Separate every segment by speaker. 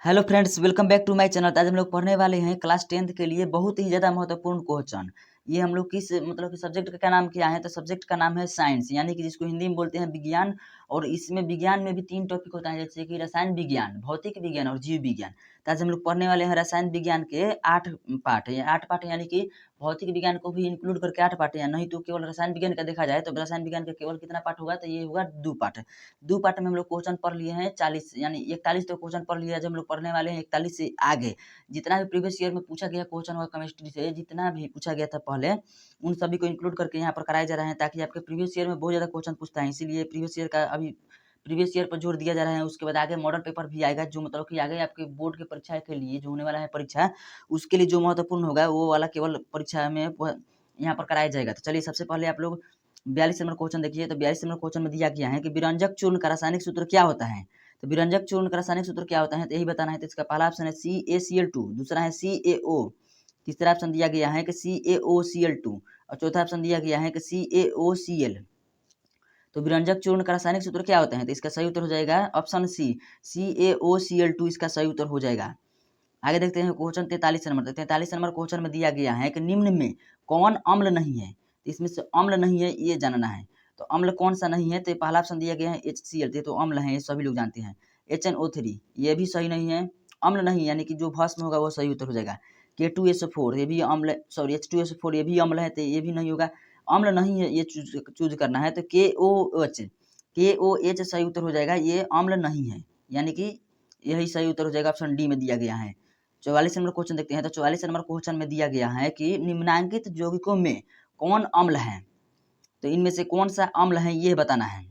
Speaker 1: Hello friends, welcome back to my channel. आज हम लोग पढ़ने वाले हैं क्लास 10th के लिए बहुत ही ज़्यादा महत्वपूर्ण क्वेश्चन। ये हम लोग किस मतलब कि सब्जेक्ट का क्या नाम किया है, तो सब्जेक्ट का नाम है साइंस, यानी कि जिसको हिंदी में बोलते हैं विज्ञान। और इसमें विज्ञान में भी 3 टॉपिक होता है, जैसे कि रसायन विज्ञान, भौतिक विज्ञान और जीव विज्ञान। तो आज हम लोग पढ़ने वाले हैं रसायन विज्ञान के 8 पार्ट है, 8 पार्ट यानी कि भौतिक विज्ञान को भी इंक्लूड करके 8 पार्ट है। नहीं तो केवल रसायन विज्ञान का देखा जाए तो रसायन विज्ञान का केवल कितना पार्ट होगा, तो ये होगा 2 पार्ट। 2 पार्ट में हम लोग क्वेश्चन पढ़ लिए हैं 40 यानी 41 तो क्वेश्चन पढ़ लिया। जब हम लोग पढ़ने वाले हैं 41 से आगे जितना भी प्रीवियस ईयर में पूछा गया क्वेश्चन होगा केमिस्ट्री से, जितना भी पूछा गया था पहले, उन सभी को इंक्लूड करके यहाँ पर कराए जा रहे हैं, ताकि आपके प्रीवियस ईयर में बहुत ज़्यादा क्वेश्चन पूछता है, इसीलिए प्रीवियस ईयर का अभी प्रीवियस ईयर पर जोर दिया जा रहा है। उसके बाद आगे मॉडल पेपर भी आएगा, जो मतलब कि आगे आपके बोर्ड की परीक्षा के लिए जो होने वाला है परीक्षा, उसके लिए जो महत्वपूर्ण होगा वो वाला केवल परीक्षा में यहाँ पर कराया जाएगा। तो चलिए सबसे पहले आप लोग 42 नंबर क्वेश्चन देखिए। तो 42 नंबर क्वेश्चन में दिया गया है कि विरंजक चूर्ण का रासायनिक सूत्र क्या होता है। तो विरंजक चूर्ण का रासायनिक सूत्र क्या होता है, तो यही बताना है। तो इसका पहला ऑप्शन है CaCl2, दूसरा है CaO, तीसरा ऑप्शन दिया गया है कि CaOCl2 और चौथा ऑप्शन दिया गया है कि CaOCl। तो विरंजक चूर्ण का रासायनिक सूत्र क्या होता है, तो इसका सही उत्तर हो जाएगा ऑप्शन सी, CaOCl2 इसका सही उत्तर हो जाएगा। आगे देखते हैं क्वेश्चन 43 नंबर। तो 43 नंबर क्वेश्चन में दिया गया है कि निम्न में कौन अम्ल नहीं है। तो इसमें से अम्ल नहीं है ये जानना है। तो अम्ल कौन सा नहीं है, तो पहला ऑप्शन दिया गया है HCl, तो अम्ल है, ये सभी लोग जानते हैं। HNO3 ये भी सही नहीं है, अम्ल नहीं, यानी कि जो भस्म होगा वो सही उत्तर हो जाएगा। K2SO4 ये भी अम्ल, सॉरी H2SO4 ये भी अम्ल है, तो ये भी नहीं होगा, अम्ल नहीं है, ये चूज करना है। तो KOH सही उत्तर हो जाएगा, ये अम्ल नहीं है, यानी कि यही सही उत्तर हो जाएगा, ऑप्शन डी में दिया गया है। 44 नंबर क्वेश्चन देखते हैं। तो 44 नंबर क्वेश्चन में दिया गया है कि निम्नांकित यौगिकों में कौन अम्ल है। तो इनमें से कौन सा अम्ल है ये बताना है।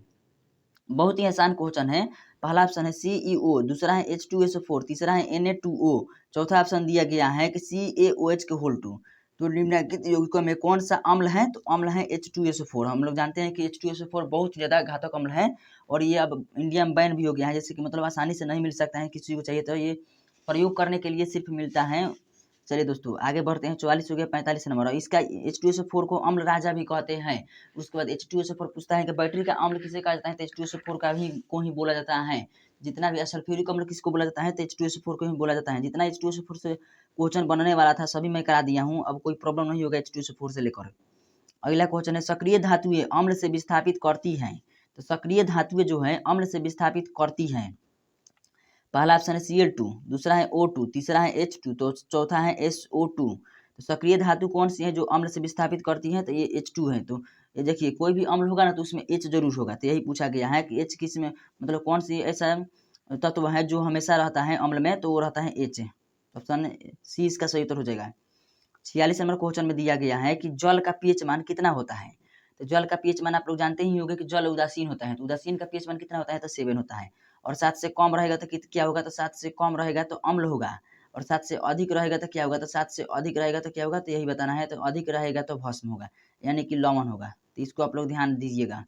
Speaker 1: बहुत ही आसान क्वेश्चन है। पहला ऑप्शन है CEO, दूसरा है H2SO4, तीसरा है Na2O, चौथा ऑप्शन दिया गया है कि CaOH2। तो निम्नलिखित यौगिकों में कौन सा अम्ल है, तो अम्ल है H2SO4। हम लोग जानते हैं कि H2SO4 बहुत ज़्यादा घातक अम्ल है और ये अब इंडिया में बैन भी हो गया है, जैसे कि मतलब आसानी से नहीं मिल सकता है, किसी को चाहिए तो ये प्रयोग करने के लिए सिर्फ मिलता है। चलिए दोस्तों आगे बढ़ते हैं। 44 हो गया, 45 नंबर। और इसका H2SO4 को अम्ल राजा भी कहते हैं। उसके बाद H2SO4 पूछता है कि बैटरी का अम्ल किसे कहा जाता है, तो H2SO4 का भी को ही बोला जाता है। जितना भी सल्फ्यूरिक अम्ल किसको बोला जाता है, तो H2SO4 को ही बोला जाता है। जितना H2SO4 से क्वेश्चन बनने वाला था सभी मैं करा दिया हूँ, अब कोई प्रॉब्लम नहीं होगा H2SO4 से लेकर। अगला क्वेश्चन है सक्रिय धातुएं अम्ल से विस्थापित करती हैं। तो सक्रिय धातुएं जो है अम्ल से विस्थापित करती हैं। पहला ऑप्शन है Cl2, दूसरा है O2, तीसरा है H2, तो चौथा है SO2। तो सक्रिय धातु कौन सी है जो अम्ल से विस्थापित करती है, तो ये H2 है। तो ये देखिए कोई भी अम्ल होगा ना तो उसमें H जरूर होगा, तो यही पूछा गया है कि H किस में मतलब कौन सी ऐसा तत्व है जो हमेशा रहता है अम्ल में, तो वो रहता है H। ऑप्शन सी इसका सही उत्तर हो जाएगा। 46 नंबर क्वेश्चन में दिया गया है कि जल का पीएच मान कितना होता है। तो जल का पीएच मान आप लोग जानते ही होंगे कि जल उदासीन होता है, तो उदासीन का पीएच मान कितना होता है, तो 7 होता है। और 7 से कम रहेगा तो क्या होगा, तो 7 से कम रहेगा तो अम्ल होगा, और 7 से अधिक रहेगा तो क्या होगा, तो 7 से अधिक रहेगा तो क्या होगा, तो यही बताना है। तो अधिक रहेगा तो भस्म होगा, यानी कि लवण होगा। तो इसको आप लोग ध्यान दीजिएगा।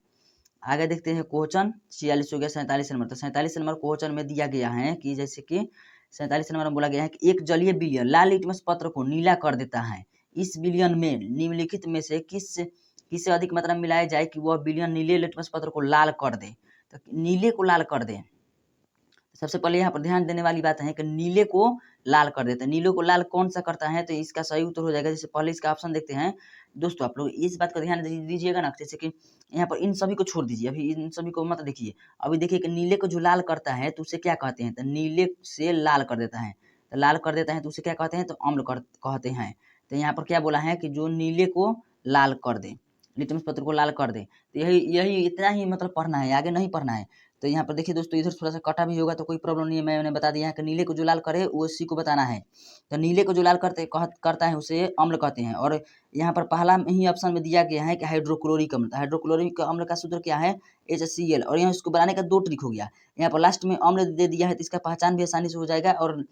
Speaker 1: आगे देखते हैं क्वेश्चन 46 हो गया। 47 नंबर। तो 47 नंबर क्वेश्चन में दिया गया है कि जैसे कि 47 नंबर में बोला गया है कि एक जलीय विलयन लाल लिटमस पत्र को नीला कर देता है। इस विलयन में निम्नलिखित में से किससे अधिक मात्रा में मिलाया जाए कि वह विलयन नीले लिटमस पत्र को लाल कर दे। तो नीले को लाल कर दे, सबसे पहले यहाँ पर ध्यान देने वाली बात है कि नीले को लाल कर देते हैं। नीले को लाल कौन सा करता है, तो इसका सही उत्तर हो जाएगा। जैसे पहले इसका ऑप्शन देखते हैं दोस्तों, आप लोग इस बात का ध्यान दीजिएगा ना, जैसे कि यहाँ पर इन सभी को छोड़ दीजिए, अभी इन सभी को मत देखिए। अभी देखिए कि नीले को जो लाल करता है तो उसे क्या कहते हैं, तो नीले से लाल कर देता है। तो लाल कर देता है तो उसे क्या कहते हैं, तो अम्ल कहते हैं। तो यहाँ पर क्या बोला है कि जो नीले को लाल कर दे, लिटमस पत्र को लाल कर दे। तो यही यही इतना ही मतलब पढ़ना है, आगे नहीं पढ़ना है। तो यहाँ पर देखिए दोस्तों, इधर थोड़ा सा कटा भी होगा तो कोई प्रॉब्लम नहीं है, मैंने बता दिया है कि नीले को जो लाल करे वो उसी को बताना है। तो नीले को जो लाल करता है उसे अम्ल कहते हैं। और यहाँ पर पहला ही ऑप्शन में दिया गया है कि हाइड्रोक्लोरिक अम्ल। हाइड्रोक्लोरिक अम्ल का सूत्र क्या है, HCl। और यहाँ इसको बनाने का 2 ट्रिक हो गया। यहाँ पर लास्ट में अम्ल दे दिया है तो इसका पहचान भी आसानी से हो जाएगा। और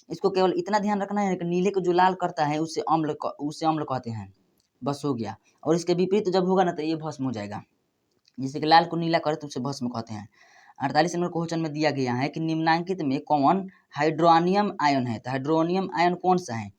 Speaker 1: इसको केवल इतना ध्यान रखना है कि नीले को जो लाल करता है उसे अम्ल कहते हैं, बस हो गया। और इसके विपरीत जब होगा ना तो ये भस्म हो जाएगा। जैसे कि लाल को नीला करे तो उसे भस्म कहते हैं। 48 नंबर क्वेश्चन में दिया गया है कि निम्नांकित में कौन हाइड्रोनियम आयन है। तो हाइड्रोनियम आयन कौन सा है,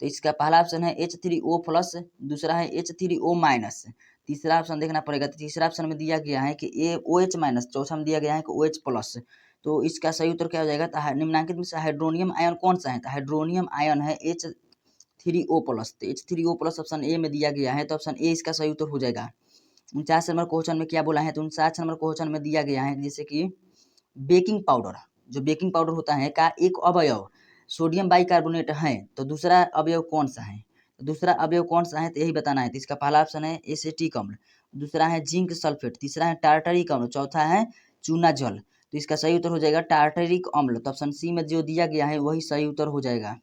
Speaker 1: तो इसका पहला ऑप्शन है H3O+, दूसरा है H3O-, तीसरा ऑप्शन देखना पड़ेगा। तो तीसरा ऑप्शन में दिया गया है कि OH-, चौथा में दिया गया है कि OH+। तो इसका सही उत्तर क्या हो जाएगा? तो निम्नलिखित में से हाइड्रोनियम आयन कौन सा है? तो हाइड्रोनियम आयन है H3O+। तो H3O+ ऑप्शन ए में दिया गया है, तो ऑप्शन ए इसका सही उत्तर हो जाएगा। 49 नंबर क्वेश्चन में क्या बोला है? तो 49 नंबर क्वेश्चन में दिया गया है जैसे कि बेकिंग पाउडर, जो बेकिंग पाउडर होता है का एक अवयव सोडियम बाइकार्बोनेट है, तो दूसरा अवयव कौन सा है? तो दूसरा अवयव कौन सा है तो यही बताना है। तो इसका पहला ऑप्शन है एसिटिक अम्ल, दूसरा है जिंक सल्फेट, तीसरा है टार्टरिक अम्ल, चौथा है चूना जल। तो इसका सही उत्तर हो जाएगा टार्टरिक अम्ल। तो ऑप्शन सी में जो दिया गया है वही सही उत्तर हो जाएगा।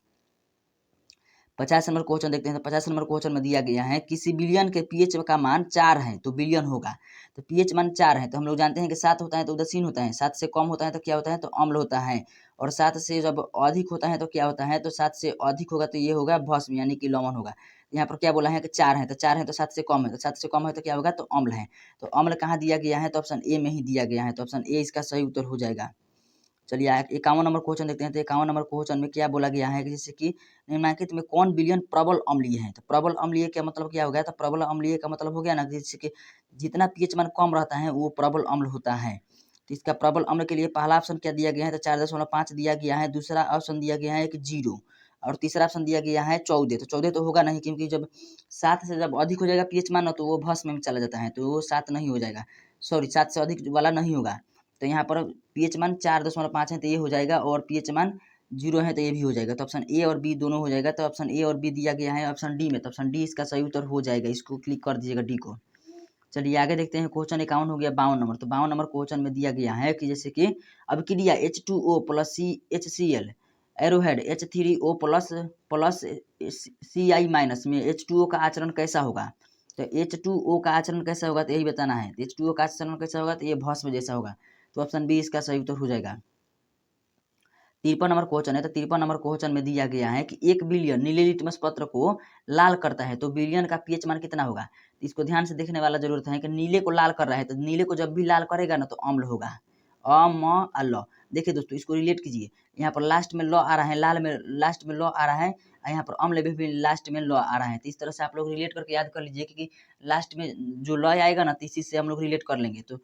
Speaker 1: 50 नंबर क्वेश्चन देखते हैं। तो 50 नंबर क्वेश्चन में दिया गया है किसी बिलियन के पीएच का मान 4 है तो बिलियन होगा। तो पीएच मान 4 है, तो हम लोग जानते हैं कि 7 होता है तो उदासीन होता है, 7 से कम होता है तो क्या होता है? तो अम्ल होता है, और 7 से जब अधिक होता है तो क्या होता है? तो 7 से अधिक होगा तो ये होगा भस्म यानी कि लवण होगा। यहाँ पर क्या बोला है कि 4 है, तो 4 है तो 7 से कम है, तो 7 से कम है तो क्या होगा? तो अम्ल है। तो अम्ल कहाँ दिया गया है? तो ऑप्शन ए में ही दिया गया है, तो ऑप्शन ए इसका सही उत्तर हो जाएगा। चलिए 51 नंबर क्वेश्चन देखते हैं। तो 51 नंबर क्वेश्चन में क्या बोला गया है कि जैसे कि निम्नलिखित में कौन विलयन प्रबल अम्लीय है? तो प्रबल अम्लीय का मतलब क्या हो गया? तो प्रबल अम्लीय का मतलब हो गया ना जैसे कि जितना पीएच मान कम रहता है वो प्रबल अम्ल होता है। तो इसका प्रबल अम्ल के लिए पहला ऑप्शन क्या दिया गया है? तो 4.5 दिया गया है, दूसरा ऑप्शन दिया गया है कि 0, और तीसरा ऑप्शन दिया गया है 14। तो 14 तो होगा नहीं, क्योंकि जब 7 से जब अधिक हो जाएगा पीएच मान तो वो भस्म में चला जाता है, तो वो 7 नहीं हो जाएगा, सॉरी 7 से अधिक वाला नहीं होगा। तो यहाँ पर पीएच मान 4.5 है तो ये हो जाएगा, और पीएच मान 0 है तो ये भी हो जाएगा। तो ऑप्शन ए और बी दोनों हो जाएगा। तो ऑप्शन ए और बी दिया गया है ऑप्शन डी में, तो ऑप्शन डी इसका सही उत्तर हो जाएगा। इसको क्लिक कर दीजिएगा डी को। चलिए आगे देखते हैं। क्वेश्चन 51 हो गया 52 नंबर। तो 52 नंबर क्वेश्चन में दिया गया है कि जैसे कि अभिक्रिया H2O+HCl एरोहेड H3O++Ci- में H2O का आचरण कैसा होगा? तो H2O का आचरण कैसा होगा तो यही बताना है। तो H2O का आचरण कैसा होगा? तो ये भस्म जैसा होगा। तो ऑप्शन बी इसका सही उत्तर हो जाएगा। 53 नंबर क्वेश्चन है। तो 53 नंबर क्वेश्चन में दिया गया है कि 1 बिलियन नीले लिटमस पत्र को लाल करता है तो बिलियन का पीएच मान कितना होगा? तो इसको ध्यान से देखने वाला जरूरत है कि नीले को लाल कर रहा है, तो नीले को जब भी लाल करेगा ना तो अम्ल होगा। ल देखिए दोस्तों, इसको रिलेट कीजिए। यहाँ पर लास्ट में ल आ रहा है, लाल में लास्ट में ल आ रहा है, यहाँ पर अम्ल में भी लास्ट में ल आ रहा है। तो इस तरह से आप लोग रिलेट करके याद कर लीजिए, क्योंकि लास्ट में जो ल आएगा ना तो इसी से हम लोग रिलेट कर लेंगे। तो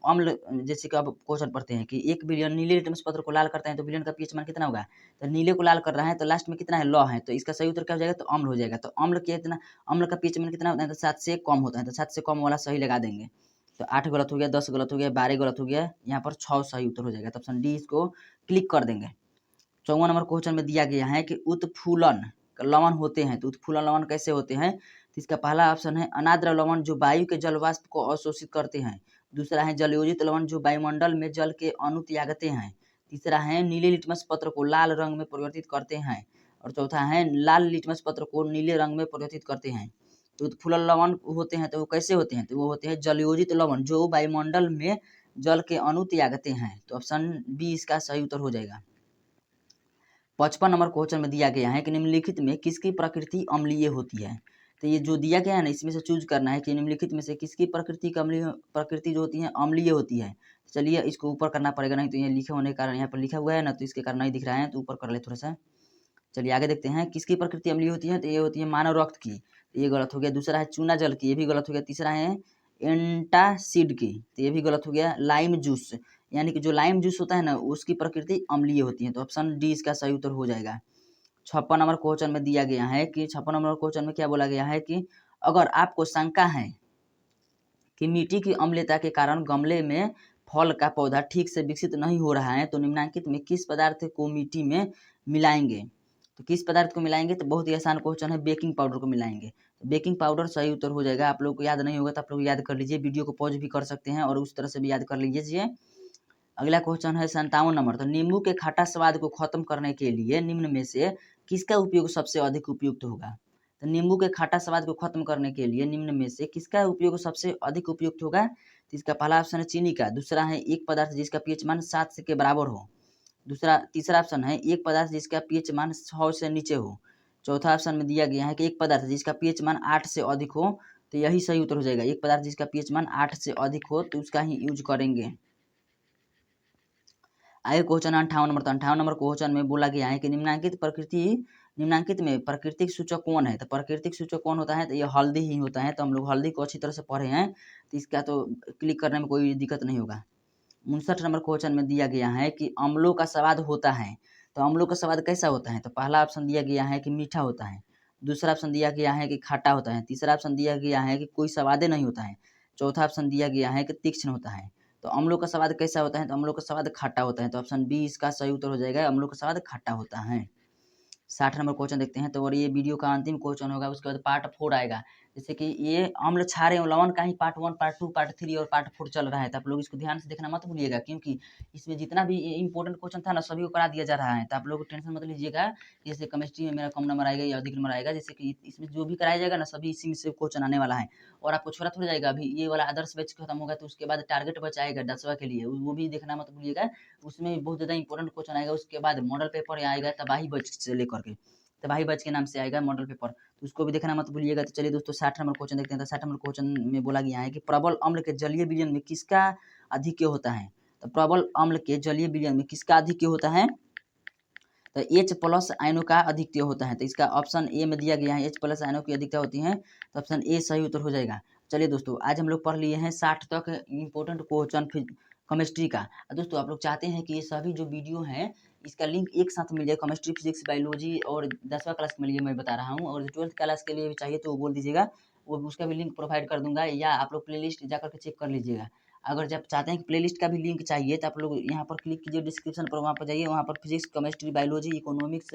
Speaker 1: अम्ल जैसे कि अब क्वेश्चन पढ़ते हैं कि 1 बिलियन नीले लिटमस पत्र को लाल करते हैं तो बिलियन का पीएच मान कितना होगा? तो नीले को लाल कर रहा है तो लास्ट में कितना है? ल है, तो इसका सही उत्तर क्या हो जाएगा? तो अम्ल हो जाएगा। तो अम्ल का पीएच मान कितना होता है? तो 7 से कम होता है, तो 7 से कम वाला सही लगा देंगे। तो 8 गलत हो गया, 10 गलत हो गया, 12 गलत हो गया, यहाँ पर 6 सही उत्तर हो जाएगा। तो ऑप्शन डी इसको क्लिक कर देंगे। 54 नंबर क्वेश्चन में दिया गया है कि उत्फूलन लवण होते हैं, तो उत्फूलन लवण कैसे होते हैं? तो इसका पहला ऑप्शन है अनाद्र लवण जो वायु के जल वाष्प को अवशोषित करते हैं, दूसरा है जलयोजित लवण जो वायुमंडल में जल के अणु त्यागते हैं, तीसरा है नीले लिटमस पत्र को लाल रंग में परिवर्तित करते हैं, और चौथा है लाल लिटमस पत्र को नीले रंग में परिवर्तित करते हैं। तो उत्फूलन लवण होते हैं तो वो कैसे होते हैं? तो वो होते हैं जलयोजित लवण जो वायुमंडल में जल के अणु त्यागते हैं। तो ऑप्शन बी इसका सही उत्तर हो जाएगा। 55 नंबर क्वेश्चन में दिया गया है कि निम्नलिखित में किसकी प्रकृति अम्लीय होती है? तो ये जो दिया गया है ना, इसमें से चूज करना है कि निम्नलिखित में से किसकी प्रकृति का प्रकृति जो होती है अम्लीय होती है। चलिए इसको ऊपर करना पड़ेगा, नहीं तो ये लिखे होने के कारण यहाँ पर लिखा हुआ है ना, तो इसके कारण नहीं दिख रहा है, तो ऊपर कर ले थोड़ा सा। चलिए आगे देखते हैं किसकी प्रकृति अम्लीय होती है। तो ये होती है मानव रक्त की, तो ये गलत हो गया। दूसरा है चूना जल की, ये भी गलत हो गया। तीसरा है एंटासिड की, तो ये भी गलत हो गया। लाइम जूस यानी कि जो लाइम जूस होता है ना उसकी प्रकृति अम्लीय होती है, तो ऑप्शन डी इसका सही उत्तर हो जाएगा। 56 नंबर क्वेश्चन में दिया गया है कि 56 नंबर क्वेश्चन में क्या बोला गया है कि अगर आपको शंका है कि मिट्टी की अम्लता के कारण गमले में फल का पौधा ठीक से विकसित नहीं हो रहा है तो निम्नलिखित में किस पदार्थ को मिट्टी में मिलाएंगे? तो किस पदार्थ को मिलाएंगे? तो बहुत ही आसान क्वेश्चन है, बेकिंग पाउडर को मिलाएंगे। तो बेकिंग पाउडर सही उत्तर हो जाएगा। आप लोग को याद नहीं होगा तो आप लोग याद कर लीजिए, वीडियो को पॉज भी कर सकते हैं और उस तरह से भी याद कर लीजिए। अगला क्वेश्चन है 57 नंबर। तो नींबू के खट्टा स्वाद को खत्म करने के लिए निम्न में से किसका उपयोग सबसे अधिक उपयुक्त होगा? तो नींबू के खट्टा स्वाद को खत्म करने के लिए निम्न में से किसका उपयोग सबसे अधिक उपयुक्त होगा? तो इसका पहला ऑप्शन है चीनी का, दूसरा है एक पदार्थ जिसका पीएच मान 7 से के बराबर हो, तीसरा ऑप्शन है एक पदार्थ जिसका पीएच मान 100 से नीचे हो, चौथा ऑप्शन में दिया गया है कि एक पदार्थ जिसका पीएच मान 8 से अधिक हो। तो यही सही उत्तर हो जाएगा। एक पदार्थ जिसका पीएच मान 8 से अधिक हो तो उसका ही यूज करेंगे। आगे क्वेश्चन 58 नंबर। तो 58 नंबर क्वेश्चन में बोला गया है कि निम्नांकित में प्राकृतिक सूचक कौन है? तो प्राकृतिक सूचक कौन होता है? तो ये हल्दी ही होता है। तो हम लोग हल्दी को अच्छी तरह से पढ़े हैं, तो इसका तो क्लिक करने में कोई दिक्कत नहीं होगा। 59 नंबर क्वेश्चन में दिया गया है कि अम्लों का स्वाद होता है। तो अम्लों का स्वाद कैसा होता है? तो पहला ऑप्शन दिया गया है कि मीठा होता है, दूसरा ऑप्शन दिया गया है कि खट्टा होता है, तीसरा ऑप्शन दिया गया है कि कोई स्वादे नहीं होता है, चौथा ऑप्शन दिया गया है कि तीक्ष्ण होता है। तो अम्लों का स्वाद कैसा होता है? तो अम्लों का स्वाद खट्टा होता है। तो ऑप्शन बी इसका सही उत्तर हो जाएगा, अम्लों का स्वाद खट्टा होता है। 60 नंबर क्वेश्चन देखते हैं। तो और ये वीडियो का अंतिम क्वेश्चन होगा, उसके बाद पार्ट 4 आएगा। जैसे कि ये अम्ल क्षार एवं लवण का ही पार्ट 1, पार्ट 2, पार्ट 3 और पार्ट 4 चल रहा है। तो आप लोग इसको ध्यान से देखना मत भूलिएगा, क्योंकि इसमें जितना भी इंपॉर्टेंट क्वेश्चन था ना, सभी को करा दिया जा रहा है। तो आप लोग टेंशन मत लीजिएगा, जैसे केमिस्ट्री में मेरा कम नंबर आएगा या अधिक नंबर आएगा, जैसे कि इसमें जो भी कराया जाएगा ना, सभी इसी में से क्वेश्चन आने वाला है। और आपको छोड़ा थोड़ा जाएगा, अभी ये वाला आदर्श बैच खत्म होगा तो उसके बाद टारगेट बैच आएगा 10वां के लिए, वो भी देखना मत भूलिएगा। उसमें बहुत ज़्यादा इंपॉर्टेंट क्वेश्चन आएगा। उसके बाद मॉडल पेपर आएगा तबाही बैच से लेकर के, तबाही बैच के नाम से आएगा मॉडल पेपर, तो उसको भी देखना मत भूलिएगा। तो चलिए दोस्तों 60 नंबर क्वेश्चन देखते हैं। तो 60 नंबर क्वेश्चन में बोला गया है कि प्रबल अम्ल के जलीय विलयन में किसका अधिक्य होता है? तो प्रबल अम्ल के जलीय विलयन में किसका अधिक्य होता है? तो H+ आयनों का अधिक्य होता है। तो इसका ऑप्शन ए में दिया गया है, H+ आयनों की अधिकता होती है। तो ऑप्शन ए सही उत्तर हो जाएगा। चलिए दोस्तों, आज हम लोग पढ़ लिए हैं 60 तक इम्पोर्टेंट क्वेश्चन केमिस्ट्री का। दोस्तों आप लोग चाहते हैं कि ये सभी जो वीडियो हैं इसका लिंक एक साथ मिल जाए, केमिस्ट्री, फिजिक्स, बायोलॉजी और 10वां क्लास के लिए मैं बता रहा हूँ, और 12th क्लास के लिए भी चाहिए तो वो बोल दीजिएगा, वो उसका भी लिंक प्रोवाइड कर दूंगा, या आप लोग प्लेलिस्ट जा करके चेक कर लीजिएगा। अगर जब चाहते हैं कि प्लेलिस्ट का भी लिंक चाहिए तो आप लोग यहाँ पर क्लिक कीजिए डिस्क्रिप्शन पर, वहाँ पर जाइए, वहाँ पर physics, chemistry, biology, economics,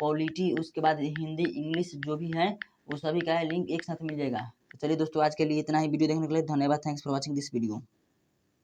Speaker 1: polity, उसके बाद हिंदी, इंग्लिश जो भी है वो सभी का है लिंक एक साथ मिल जाएगा। तो चलिए दोस्तों, आज के लिए इतना ही। वीडियो देखने के लिए धन्यवाद। Thanks for watching this video.